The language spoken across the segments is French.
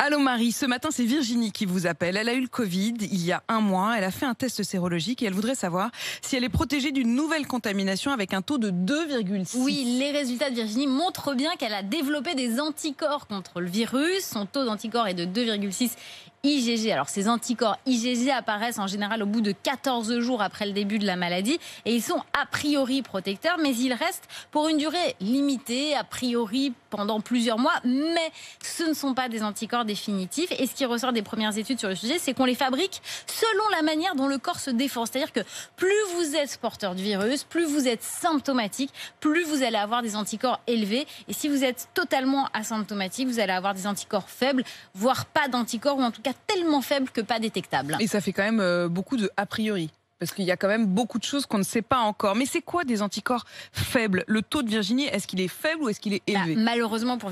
Allô Marie, ce matin c'est Virginie qui vous appelle. Elle a eu le Covid il y a un mois, elle a fait un test sérologique et elle voudrait savoir si elle est protégée d'une nouvelle contamination avec un taux de 2,6. Oui, les résultats de Virginie montrent bien qu'elle a développé des anticorps contre le virus. Son taux d'anticorps est de 2,6 IgG. Alors ces anticorps IgG apparaissent en général au bout de 14 jours après le début de la maladie et ils sont a priori protecteurs, mais ils restent pour une durée limitée, a priori pendant plusieurs mois, mais ce ne sont pas des anticorps définitifs. Et ce qui ressort des premières études sur le sujet, c'est qu'on les fabrique selon la manière dont le corps se défend. C'est-à-dire que plus vous êtes porteur du virus, plus vous êtes symptomatique, plus vous allez avoir des anticorps élevés. Et si vous êtes totalement asymptomatique, vous allez avoir des anticorps faibles, voire pas d'anticorps, ou en tout cas tellement faibles que pas détectables. Et ça fait quand même beaucoup de a priori. Parce qu'il y a quand même beaucoup de choses qu'on ne sait pas encore. Mais c'est quoi des anticorps faibles? Le taux de Virginie, est-ce qu'il est faible ou est-ce qu'il est élevé? Malheureusement pour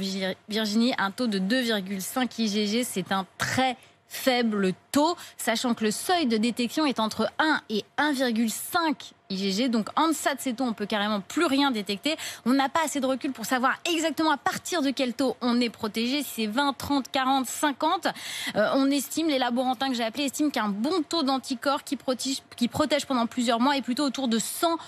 Virginie, un taux de 2,5 IgG, c'est un très faible taux, sachant que le seuil de détection est entre 1 et 1,5 IgG. Donc en deçà de ces taux, on peut carrément plus rien détecter. On n'a pas assez de recul pour savoir exactement à partir de quel taux on est protégé. Si c'est 20, 30, 40, 50, on estime, les laborantins que j'ai appelés estiment qu'un bon taux d'anticorps qui protège pendant plusieurs mois est plutôt autour de 150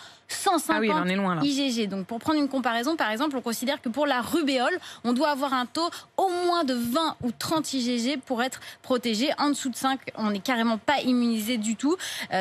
on est loin, là. IgG. Donc pour prendre une comparaison, par exemple, on considère que pour la rubéole, on doit avoir un taux au moins de 20 ou 30 IgG pour être protégé. En dessous de 5, on n'est carrément pas immunisé du tout.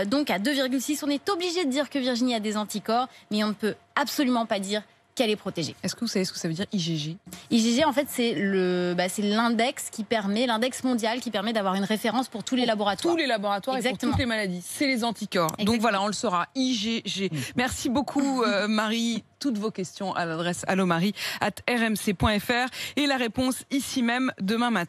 Donc à 2,6, on est obligé de dire que Virginie a des anticorps, mais on ne peut absolument pas dire qu'elle est protégée. Est-ce que vous savez ce que ça veut dire IgG? IgG, en fait, c'est l'index l'index mondial qui permet d'avoir une référence pour tous les laboratoires. Tous les laboratoires. Exactement. Et pour toutes les maladies. C'est les anticorps. Exactement. Donc voilà, on le saura. IgG. Merci beaucoup Marie. Toutes vos questions à l'adresse allomarie@rmc.fr et la réponse ici même demain matin.